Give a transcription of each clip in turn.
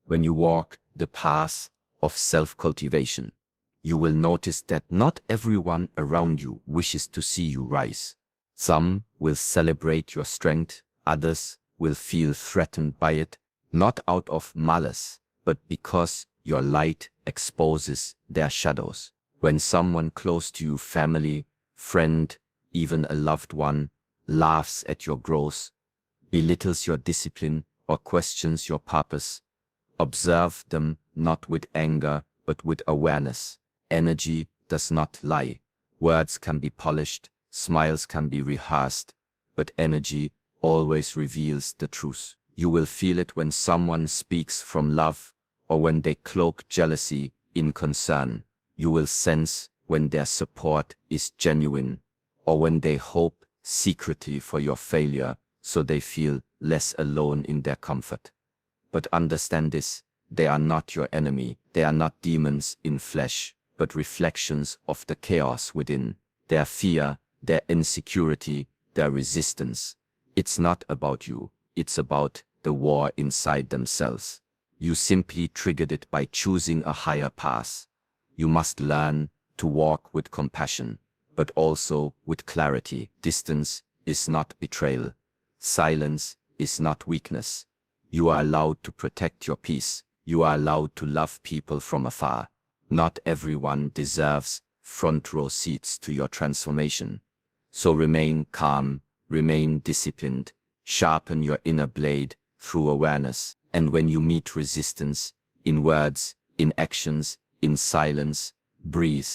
When you walk the path of self-cultivation, you will notice that not everyone around you wishes to see you rise. Some will celebrate your strength, others will feel threatened by it, not out of malice, but because your light exposes their shadows. When someone close to you, family, friend, even a loved one, laughs at your growth, belittles your discipline, or questions your purpose, observe them not with anger, but with awareness. Energy does not lie. Words can be polished, smiles can be rehearsed, but energy always reveals the truth. You will feel it when someone speaks from love, or when they cloak jealousy in concern. You will sense when their support is genuine, or when they hope secretly for your failure, so they feel less alone in their comfort. But understand this, they are not your enemy. They are not demons in flesh, but reflections of the chaos within. Their fear, their insecurity, their resistance. It's not about you, it's about the war inside themselves. You simply triggered it by choosing a higher path. You must learn to walk with compassion, but also with clarity. Distance is not betrayal. Silence is not weakness. You are allowed to protect your peace. You are allowed to love people from afar. Not everyone deserves front row seats to your transformation. So remain calm, remain disciplined, sharpen your inner blade through awareness. And when you meet resistance, in words, in actions, in silence, breathe.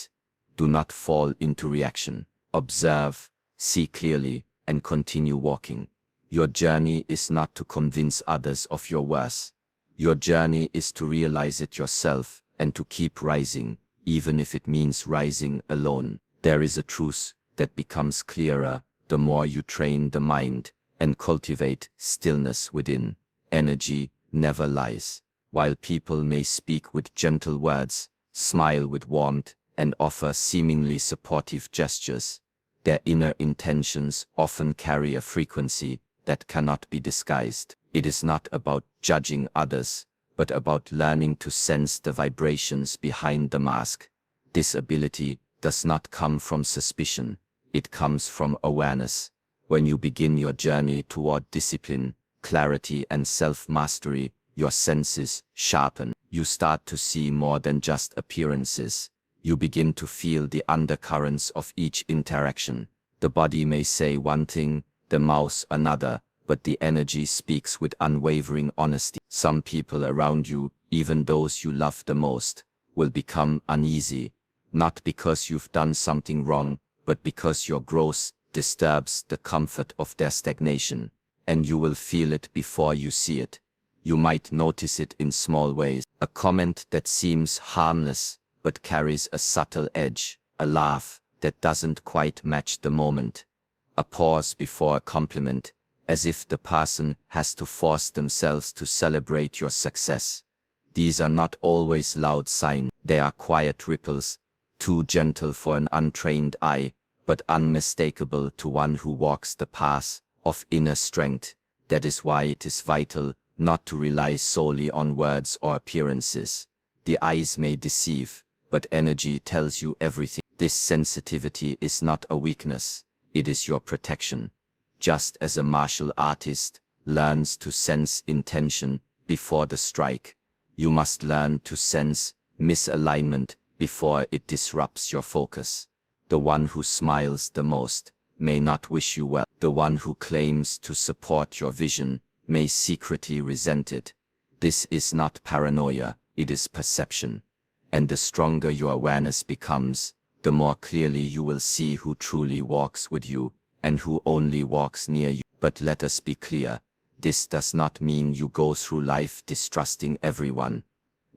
Do not fall into reaction. Observe, see clearly, and continue walking. Your journey is not to convince others of your worth. Your journey is to realize it yourself and to keep rising, even if it means rising alone. There is a truth that becomes clearer the more you train the mind and cultivate stillness within. Energy never lies. While people may speak with gentle words, smile with warmth, and offer seemingly supportive gestures, their inner intentions often carry a frequency that cannot be disguised. It is not about judging others, but about learning to sense the vibrations behind the mask. This ability does not come from suspicion, it comes from awareness. When you begin your journey toward discipline, clarity, and self-mastery, your senses sharpen. You start to see more than just appearances. You begin to feel the undercurrents of each interaction. The body may say one thing, the mouth another, but the energy speaks with unwavering honesty. Some people around you, even those you love the most, will become uneasy, not because you've done something wrong, but because your growth disturbs the comfort of their stagnation, and you will feel it before you see it. You might notice it in small ways. A comment that seems harmless, but carries a subtle edge, a laugh that doesn't quite match the moment, a pause before a compliment, as if the person has to force themselves to celebrate your success. These are not always loud signs. They are quiet ripples, too gentle for an untrained eye, but unmistakable to one who walks the path of inner strength. That is why it is vital not to rely solely on words or appearances. The eyes may deceive, but energy tells you everything. This sensitivity is not a weakness, it is your protection. Just as a martial artist learns to sense intention before the strike, you must learn to sense misalignment before it disrupts your focus. The one who smiles the most may not wish you well. The one who claims to support your vision may secretly resent it. This is not paranoia, it is perception. And the stronger your awareness becomes, the more clearly you will see who truly walks with you and who only walks near you. But let us be clear, this does not mean you go through life distrusting everyone.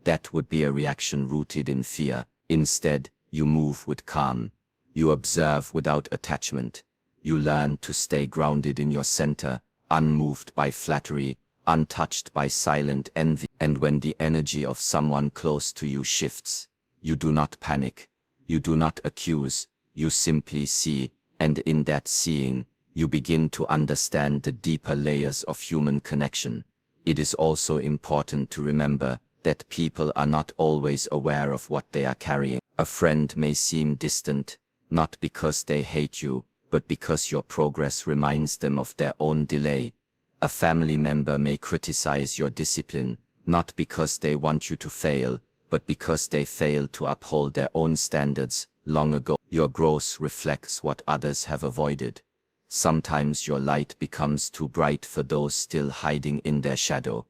That would be a reaction rooted in fear. Instead, you move with calm. You observe without attachment. You learn to stay grounded in your center, unmoved by flattery, untouched by silent envy. And when the energy of someone close to you shifts, you do not panic, you do not accuse, you simply see, and in that seeing, you begin to understand the deeper layers of human connection. It is also important to remember that people are not always aware of what they are carrying. A friend may seem distant, not because they hate you, but because your progress reminds them of their own delay. A family member may criticize your discipline, not because they want you to fail, but because they failed to uphold their own standards long ago. Your growth reflects what others have avoided. Sometimes your light becomes too bright for those still hiding in their shadow.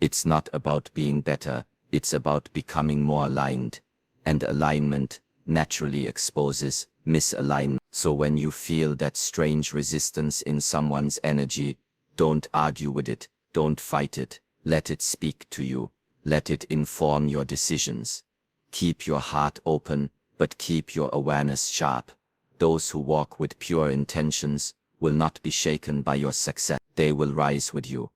It's not about being better, it's about becoming more aligned. And alignment naturally exposes misalignment. So when you feel that strange resistance in someone's energy, don't argue with it, don't fight it, let it speak to you, let it inform your decisions. Keep your heart open, but keep your awareness sharp. Those who walk with pure intentions will not be shaken by your success. They will rise with you.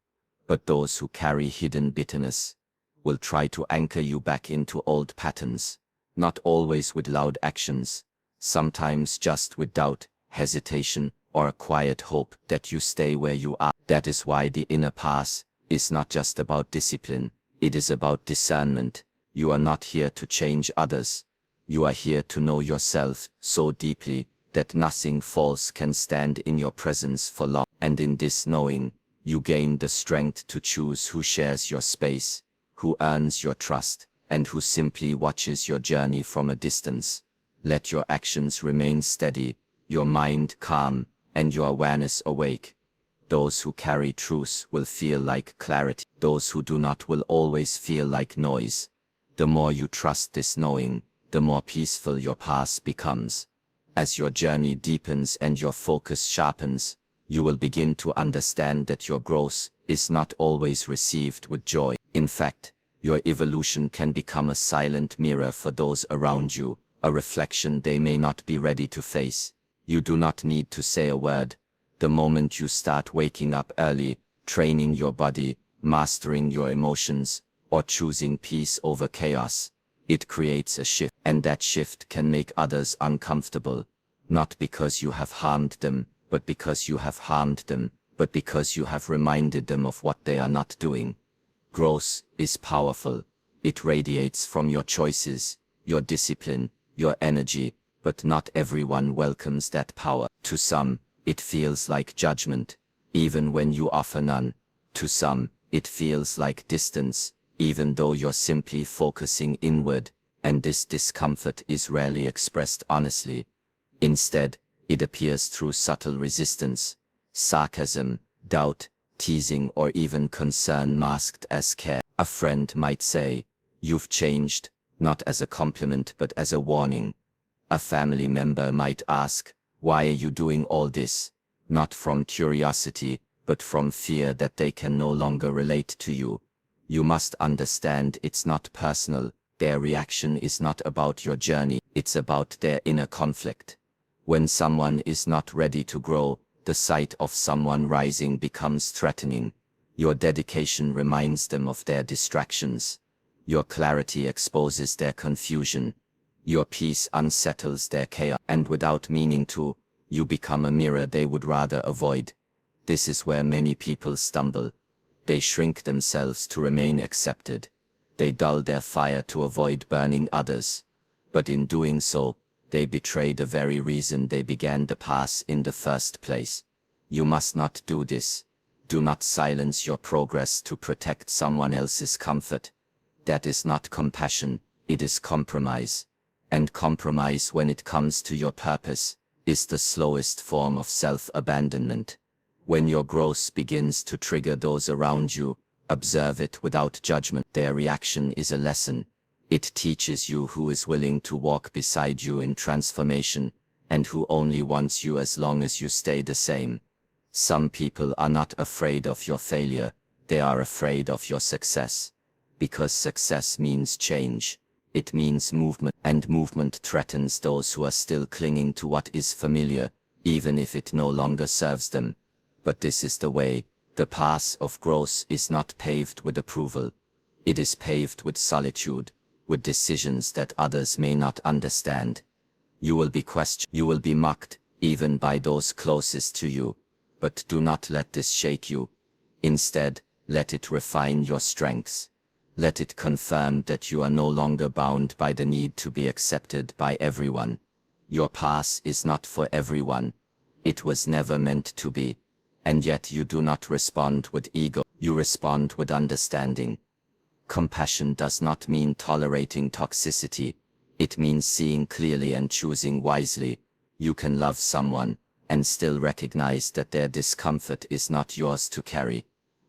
But those who carry hidden bitterness will try to anchor you back into old patterns, not always with loud actions, sometimes just with doubt, hesitation, or a quiet hope that you stay where you are. That is why the inner path is not just about discipline, it is about discernment. You are not here to change others. You are here to know yourself so deeply that nothing false can stand in your presence for long. And in this knowing, you gain the strength to choose who shares your space, who earns your trust, and who simply watches your journey from a distance. Let your actions remain steady, your mind calm, and your awareness awake. Those who carry truth will feel like clarity. Those who do not will always feel like noise. The more you trust this knowing, the more peaceful your path becomes. As your journey deepens and your focus sharpens, you will begin to understand that your growth is not always received with joy. In fact, your evolution can become a silent mirror for those around you, a reflection they may not be ready to face. You do not need to say a word. The moment you start waking up early, training your body, mastering your emotions, or choosing peace over chaos, it creates a shift. And that shift can make others uncomfortable, not because you have harmed them, but because you have harmed them, but because you have reminded them of what they are not doing. Growth is powerful. It radiates from your choices, your discipline, your energy, but not everyone welcomes that power. To some, it feels like judgment, even when you offer none. To some, it feels like distance, even though you're simply focusing inward, and this discomfort is rarely expressed honestly. Instead, it appears through subtle resistance, sarcasm, doubt, teasing, or even concern masked as care. A friend might say, "You've changed," not as a compliment but as a warning. A family member might ask, "Why are you doing all this?" Not from curiosity, but from fear that they can no longer relate to you. You must understand it's not personal. Their reaction is not about your journey, it's about their inner conflict. When someone is not ready to grow, the sight of someone rising becomes threatening. Your dedication reminds them of their distractions. Your clarity exposes their confusion. Your peace unsettles their chaos. And without meaning to, you become a mirror they would rather avoid. This is where many people stumble. They shrink themselves to remain accepted. They dull their fire to avoid burning others. But in doing so, they betray the very reason they began the path in the first place. You must not do this. Do not silence your progress to protect someone else's comfort. That is not compassion, it is compromise. And compromise, when it comes to your purpose, is the slowest form of self-abandonment. When your growth begins to trigger those around you, observe it without judgment. Their reaction is a lesson. It teaches you who is willing to walk beside you in transformation, and who only wants you as long as you stay the same. Some people are not afraid of your failure, they are afraid of your success. Because success means change. It means movement, and movement threatens those who are still clinging to what is familiar, even if it no longer serves them. But this is the way. The path of growth is not paved with approval. It is paved with solitude, with decisions that others may not understand. You will be questioned, you will be mocked, even by those closest to you. But do not let this shake you. Instead, Let it refine your strengths. Let it confirm that you are no longer bound by the need to be accepted by everyone. Your past is not for everyone. It was never meant to be. And yet you do not respond with ego, you respond with understanding. Compassion does not mean tolerating toxicity. It means seeing clearly and choosing wisely. You can love someone and still recognize that their discomfort is not yours to carry.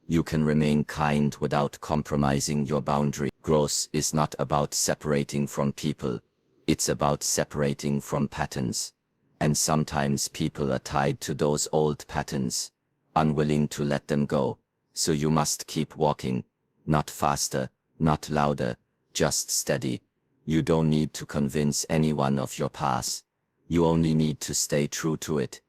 You can remain kind without compromising your boundary. Growth is not about separating from people. It's about separating from patterns. And sometimes people are tied to those old patterns, unwilling to let them go. So you must keep walking. Not faster, not louder, just steady. You don't need to convince anyone of your past. You only need to stay true to it.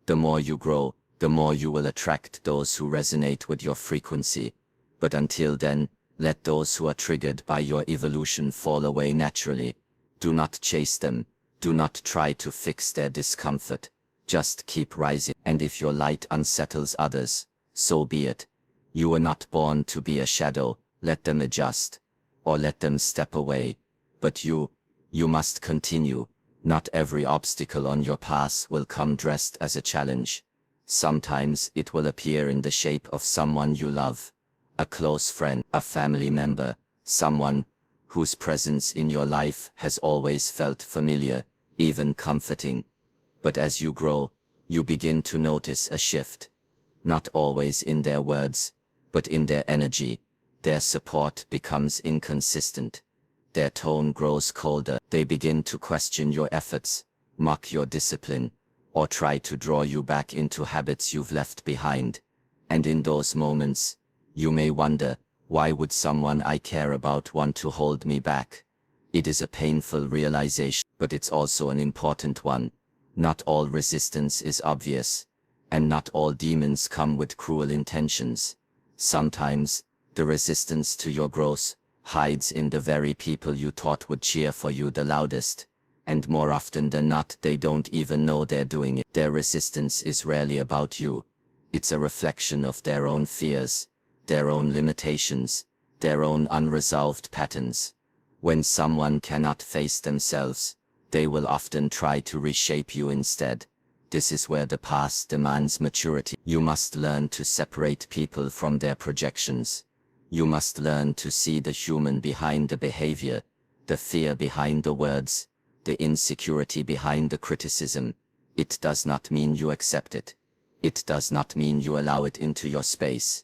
The more you grow, the more you will attract those who resonate with your frequency. But until then, let those who are triggered by your evolution fall away naturally. Do not chase them. Do not try to fix their discomfort. Just keep rising. And if your light unsettles others, so be it. You were not born to be a shadow. Let them adjust. Or let them step away. But you must continue. Not every obstacle on your path will come dressed as a challenge. Sometimes it will appear in the shape of someone you love. A close friend, a family member, someone whose presence in your life has always felt familiar, even comforting. But as you grow, you begin to notice a shift. Not always in their words, but in their energy. Their support becomes inconsistent. Their tone grows colder. They begin to question your efforts, mock your discipline, or try to draw you back into habits you've left behind. And in those moments, you may wonder, why would someone I care about want to hold me back? It is a painful realization, but it's also an important one. Not all resistance is obvious, and not all demons come with cruel intentions. Sometimes, the resistance to your growth hides in the very people you thought would cheer for you the loudest. And more often than not, they don't even know they're doing it. Their resistance is rarely about you. It's a reflection of their own fears, their own limitations, their own unresolved patterns. When someone cannot face themselves, they will often try to reshape you instead. This is where the past demands maturity. You must learn to separate people from their projections. You must learn to see the human behind the behavior, the fear behind the words, the insecurity behind the criticism. It does not mean you accept it. It does not mean you allow it into your space.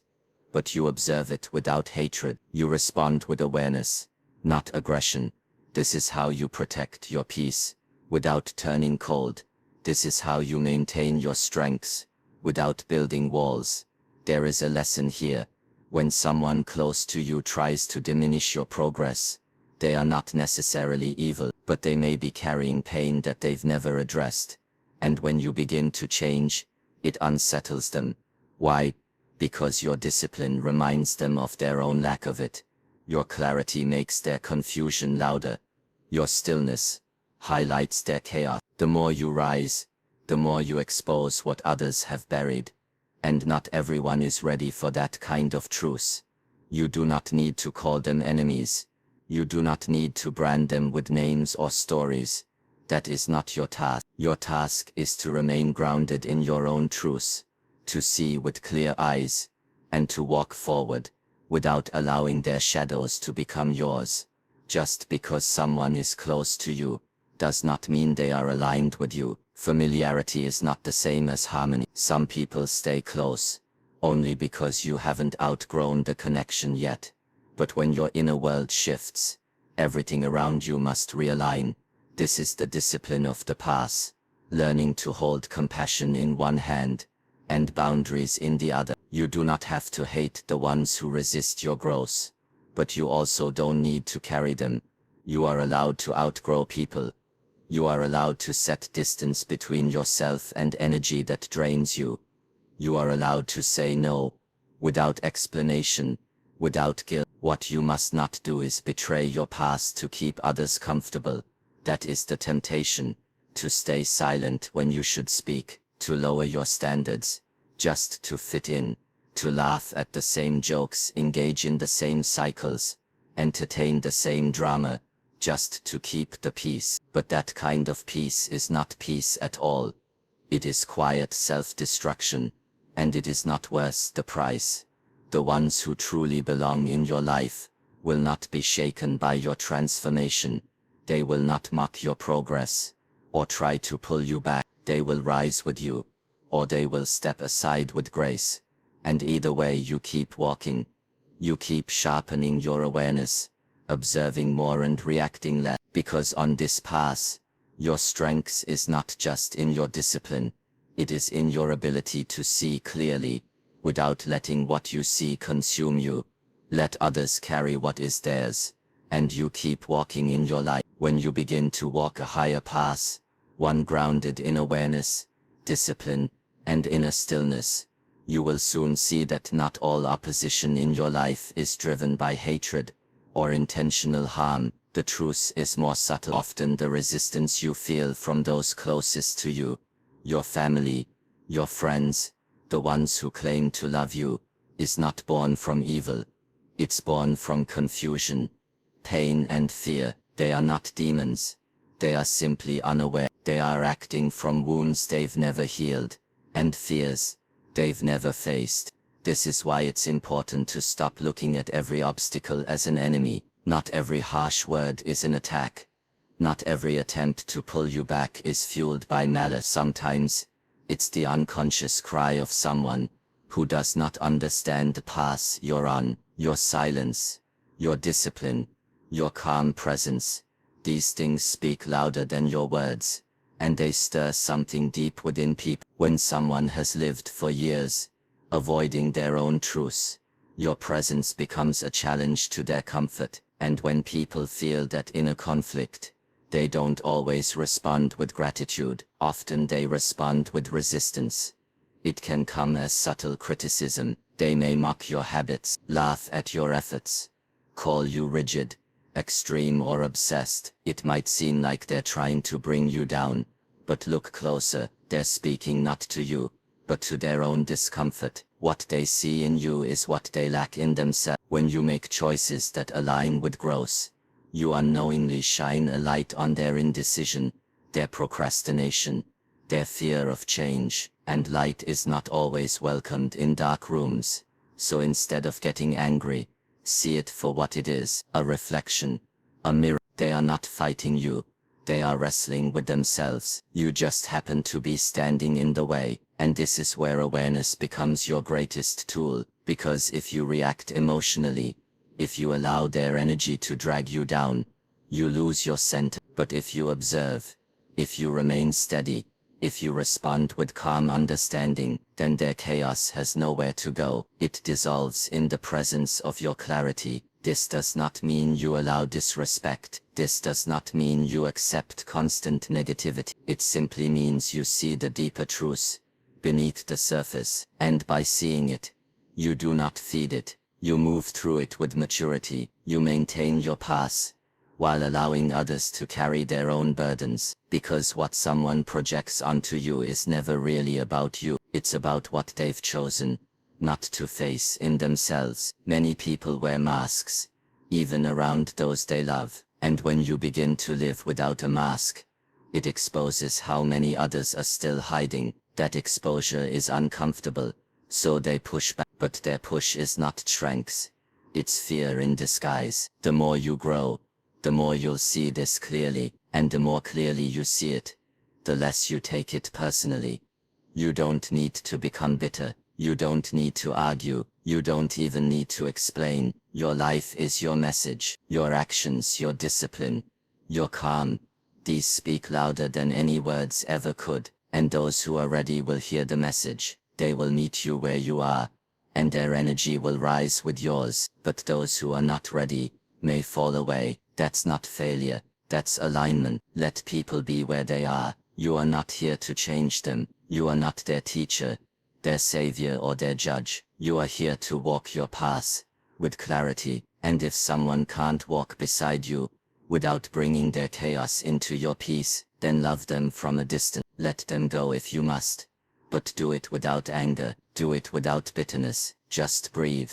But you observe it without hatred. You respond with awareness, not aggression. This is how you protect your peace, without turning cold. This is how you maintain your strengths, without building walls. There is a lesson here. When someone close to you tries to diminish your progress, they are not necessarily evil, but they may be carrying pain that they've never addressed. And when you begin to change, it unsettles them. Why? Because your discipline reminds them of their own lack of it. Your clarity makes their confusion louder. Your stillness highlights their chaos. The more you rise, the more you expose what others have buried. And not everyone is ready for that kind of truth. You do not need to call them enemies. You do not need to brand them with names or stories. That is not your task. Your task is to remain grounded in your own truth, to see with clear eyes, and to walk forward, without allowing their shadows to become yours. Just because someone is close to you, does not mean they are aligned with you. Familiarity is not the same as harmony. Some people stay close, only because you haven't outgrown the connection yet. But when your inner world shifts, everything around you must realign. This is the discipline of the path, learning to hold compassion in one hand, and boundaries in the other. You do not have to hate the ones who resist your growth, but you also don't need to carry them. You are allowed to outgrow people. You are allowed to set distance between yourself and energy that drains you. You are allowed to say no, without explanation, without guilt. What you must not do is betray your past to keep others comfortable. That is the temptation, to stay silent when you should speak, to lower your standards, just to fit in, to laugh at the same jokes, engage in the same cycles, entertain the same drama, just to keep the peace. But that kind of peace is not peace at all. It is quiet self-destruction, and it is not worth the price. The ones who truly belong in your life will not be shaken by your transformation. They will not mock your progress, or try to pull you back. They will rise with you, or they will step aside with grace. And either way, you keep walking. You keep sharpening your awareness, observing more and reacting less. Because on this path, your strength is not just in your discipline, it is in your ability to see clearly, without letting what you see consume you. Let others carry what is theirs, and you keep walking in your light. When you begin to walk a higher path, one grounded in awareness, discipline, and inner stillness, you will soon see that not all opposition in your life is driven by hatred or intentional harm. The truth is more subtle. Often the resistance you feel from those closest to you, your family, your friends, the ones who claim to love you, is not born from evil. It's born from confusion, pain and fear. They are not demons. They are simply unaware. They are acting from wounds they've never healed, and fears they've never faced. This is why it's important to stop looking at every obstacle as an enemy. Not every harsh word is an attack. Not every attempt to pull you back is fueled by malice. Sometimes, it's the unconscious cry of someone who does not understand the path you're on. Your silence, your discipline, your calm presence. These things speak louder than your words, and they stir something deep within people. When someone has lived for years, avoiding their own truth, your presence becomes a challenge to their comfort. And when people feel that inner conflict, they don't always respond with gratitude. Often they respond with resistance. It can come as subtle criticism. They may mock your habits, laugh at your efforts, call you rigid, extreme or obsessed. It might seem like they're trying to bring you down, but look closer. They're speaking not to you, but to their own discomfort. What they see in you is what they lack in themselves. When you make choices that align with growth, you unknowingly shine a light on their indecision, their procrastination, their fear of change. And light is not always welcomed in dark rooms. So instead of getting angry, see it for what it is, a reflection, a mirror. They are not fighting you. They are wrestling with themselves. You just happen to be standing in the way. And this is where awareness becomes your greatest tool. Because if you react emotionally, if you allow their energy to drag you down, you lose your center. But if you observe, if you remain steady, if you respond with calm understanding, then their chaos has nowhere to go. It dissolves in the presence of your clarity. This does not mean you allow disrespect. This does not mean you accept constant negativity. It simply means you see the deeper truth beneath the surface. And by seeing it, you do not feed it. You move through it with maturity. You maintain your path, while allowing others to carry their own burdens. Because what someone projects onto you is never really about you. It's about what they've chosen not to face in themselves. Many people wear masks, even around those they love. And when you begin to live without a mask, it exposes how many others are still hiding. That exposure is uncomfortable, so they push back. But their push is not strength. It's fear in disguise. The more you grow, the more you'll see this clearly, and the more clearly you see it, the less you take it personally. You don't need to become bitter. You don't need to argue. You don't even need to explain. Your life is your message. Your actions, your discipline, your calm. These speak louder than any words ever could. And those who are ready will hear the message. They will meet you where you are, and their energy will rise with yours. But those who are not ready may fall away. That's not failure. That's alignment. Let people be where they are. You are not here to change them. You are not their teacher, their savior or their judge. You are here to walk your path with clarity. And if someone can't walk beside you without bringing their chaos into your peace, then love them from a distance. Let them go if you must. But do it without anger. Do it without bitterness. Just breathe,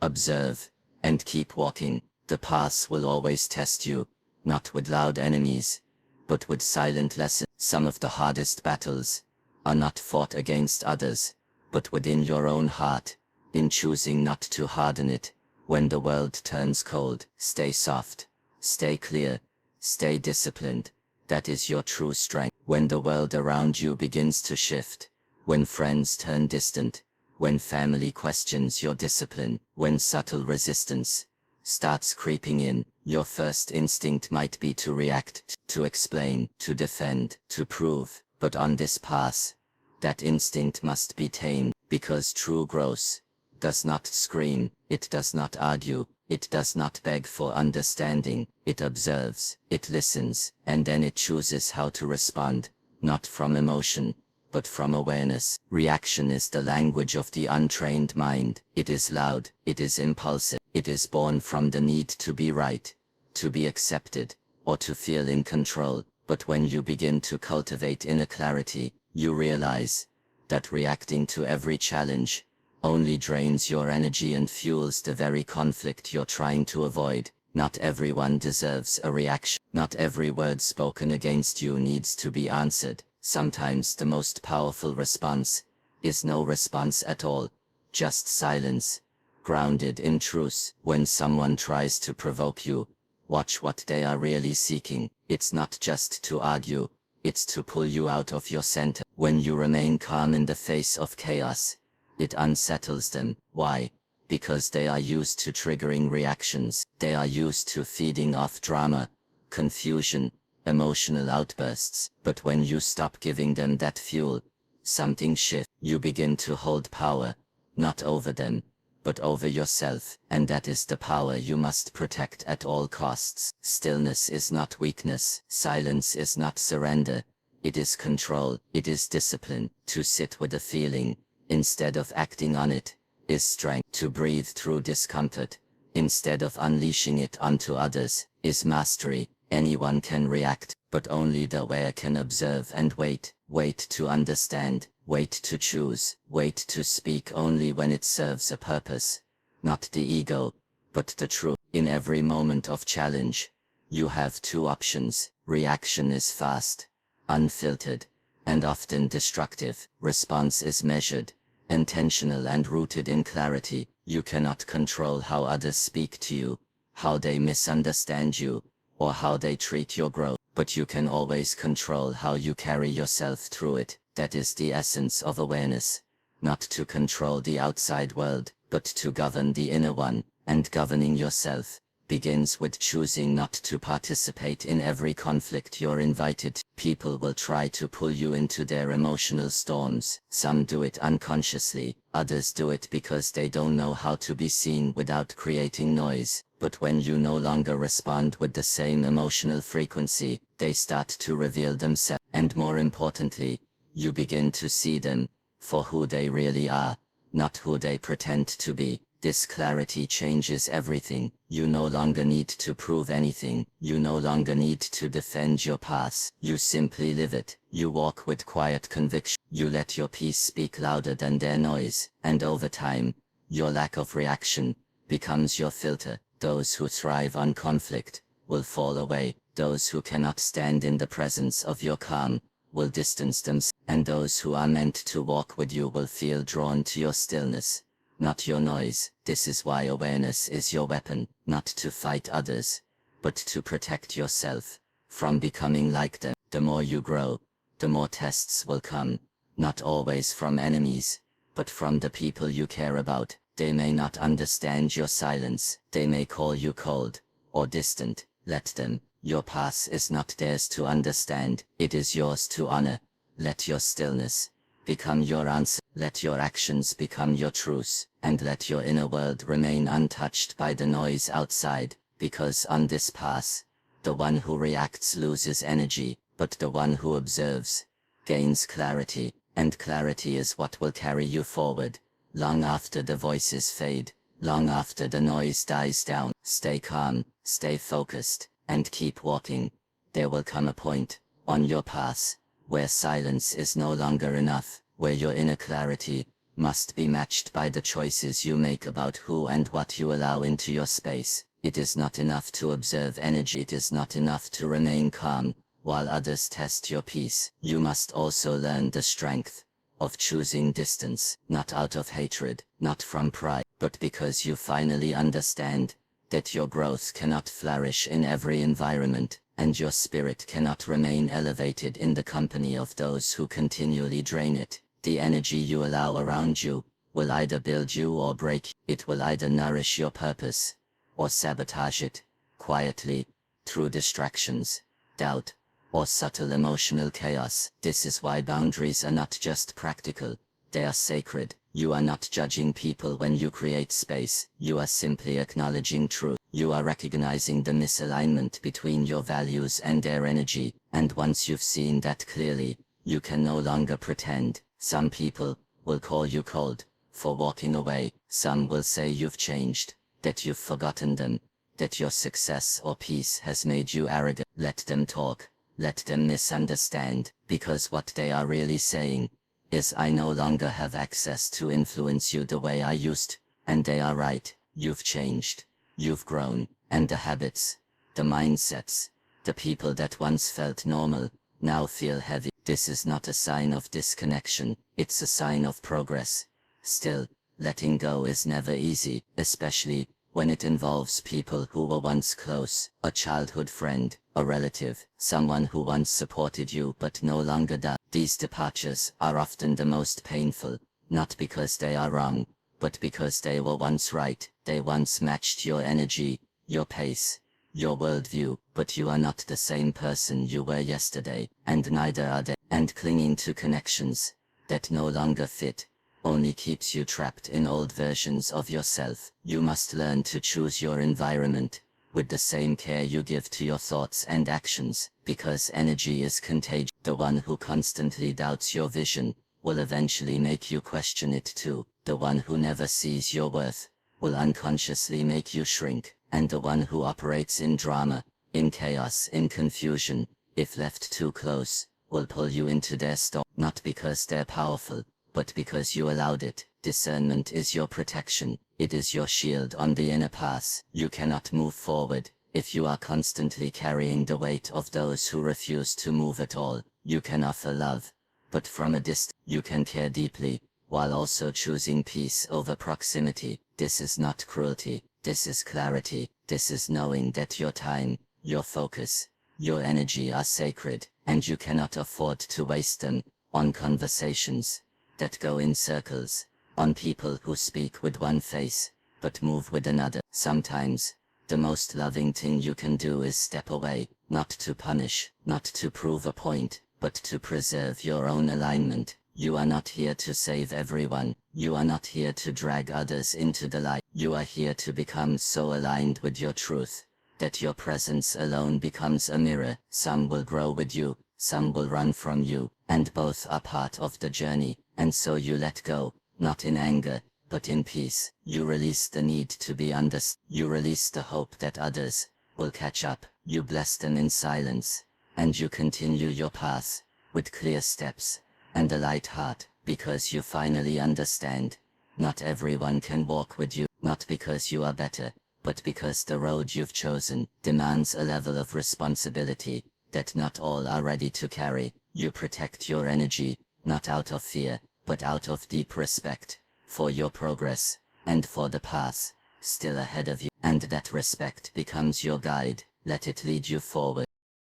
observe, and keep walking. The path will always test you, not with loud enemies, but with silent lessons. Some of the hardest battles are not fought against others, but within your own heart, in choosing not to harden it. When the world turns cold, stay soft, stay clear, stay disciplined. That is your true strength. When the world around you begins to shift, when friends turn distant, when family questions your discipline, when subtle resistance starts creeping in, your first instinct might be to react, to explain, to defend, to prove. But on this path, that instinct must be tamed, because true growth does not scream, it does not argue, it does not beg for understanding. It observes, it listens, and then it chooses how to respond, not from emotion, but from awareness. Reaction is the language of the untrained mind. It is loud, it is impulsive, it is born from the need to be right, to be accepted, or to feel in control. But when you begin to cultivate inner clarity, you realize that reacting to every challenge only drains your energy and fuels the very conflict you're trying to avoid. Not everyone deserves a reaction. Not every word spoken against you needs to be answered. Sometimes the most powerful response is no response at all, just silence, grounded in truth. When someone tries to provoke you, watch what they are really seeking. It's not just to argue, it's to pull you out of your center. When you remain calm in the face of chaos, it unsettles them. Why? Because they are used to triggering reactions. They are used to feeding off drama, confusion, emotional outbursts. But when you stop giving them that fuel, something shifts. You begin to hold power, not over them, but over yourself. And that is the power you must protect at all costs. Stillness is not weakness. Silence is not surrender. It is control. It is discipline. To sit with a feeling, instead of acting on it, is strength. To breathe through discomfort, instead of unleashing it onto others, is mastery. Anyone can react, but only the aware can observe and wait. Wait to understand, wait to choose, wait to speak only when it serves a purpose. Not the ego, but the truth. In every moment of challenge, you have two options. Reaction is fast, unfiltered, and often destructive. Response is measured, intentional, and rooted in clarity. You cannot control how others speak to you, how they misunderstand you, or how they treat your growth, but you can always control how you carry yourself through it. That is the essence of awareness. Not to control the outside world, but to govern the inner one. And governing yourself begins with choosing not to participate in every conflict you're invited. People will try to pull you into their emotional storms. Some do it unconsciously, others do it because they don't know how to be seen without creating noise. But when you no longer respond with the same emotional frequency, they start to reveal themselves. And more importantly, you begin to see them for who they really are, not who they pretend to be. This clarity changes everything. You no longer need to prove anything. You no longer need to defend your path. You simply live it. You walk with quiet conviction. You let your peace speak louder than their noise. And over time, your lack of reaction becomes your filter. Those who thrive on conflict will fall away. Those who cannot stand in the presence of your calm will distance themselves. And those who are meant to walk with you will feel drawn to your stillness, not your noise. This is why awareness is your weapon, not to fight others, but to protect yourself from becoming like them. The more you grow, the more tests will come, not always from enemies, but from the people you care about. They may not understand your silence. They may call you cold or distant. Let them. Your path is not theirs to understand. It is yours to honor. Let your stillness become your answer. Let your actions become your truth, and let your inner world remain untouched by the noise outside. Because on this path, the one who reacts loses energy, but the one who observes gains clarity, and clarity is what will carry you forward, long after the voices fade, long after the noise dies down. Stay calm, stay focused, and keep walking. There will come a point on your path where silence is no longer enough, where your inner clarity must be matched by the choices you make about who and what you allow into your space. It is not enough to observe energy. It is not enough to remain calm while others test your peace. You must also learn the strength of choosing distance, not out of hatred, not from pride, but because you finally understand that your growth cannot flourish in every environment, and your spirit cannot remain elevated in the company of those who continually drain it. The energy you allow around you will either build you or break you. It will either nourish your purpose or sabotage it, quietly, through distractions, doubt, or subtle emotional chaos. This is why boundaries are not just practical, they are sacred. You are not judging people when you create space, you are simply acknowledging truth. You are recognizing the misalignment between your values and their energy, and once you've seen that clearly, you can no longer pretend. Some people will call you cold for walking away. Some will say you've changed, that you've forgotten them, that your success or peace has made you arrogant. Let them talk, let them misunderstand, because what they are really saying is, I no longer have access to influence you the way I used, and they are right. You've changed, you've grown, and the habits, the mindsets, the people that once felt normal, now feel heavy. This is not a sign of disconnection, it's a sign of progress. Still, letting go is never easy, especially when it involves people who were once close, a childhood friend, a relative, someone who once supported you but no longer does. These departures are often the most painful, not because they are wrong, but because they were once right. They once matched your energy, your pace, your worldview, but you are not the same person you were yesterday, and neither are they. And clinging to connections that no longer fit only keeps you trapped in old versions of yourself. You must learn to choose your environment with the same care you give to your thoughts and actions, because energy is contagious. The one who constantly doubts your vision will eventually make you question it too. The one who never sees your worth will unconsciously make you shrink, and the one who operates in drama, in chaos, in confusion, if left too close, will pull you into their storm. Not because they're powerful, but because you allowed it. Discernment is your protection, it is your shield on the inner path. You cannot move forward if you are constantly carrying the weight of those who refuse to move at all. You can offer love, but from a distance. You can care deeply, while also choosing peace over proximity. This is not cruelty, this is clarity. This is knowing that your time, your focus, your energy are sacred, and you cannot afford to waste them on conversations that go in circles, on people who speak with one face, but move with another. Sometimes, the most loving thing you can do is step away, not to punish, not to prove a point, but to preserve your own alignment. You are not here to save everyone, you are not here to drag others into the light. You are here to become so aligned with your truth that your presence alone becomes a mirror. Some will grow with you, some will run from you, and both are part of the journey. And so you let go, not in anger, but in peace. You release the need to be understood. You release the hope that others will catch up. You bless them in silence, and you continue your path with clear steps and a light heart, because you finally understand. Not everyone can walk with you, not because you are better, but because the road you've chosen demands a level of responsibility that not all are ready to carry. You protect your energy, not out of fear, but out of deep respect for your progress, and for the path still ahead of you. And that respect becomes your guide. Let it lead you forward.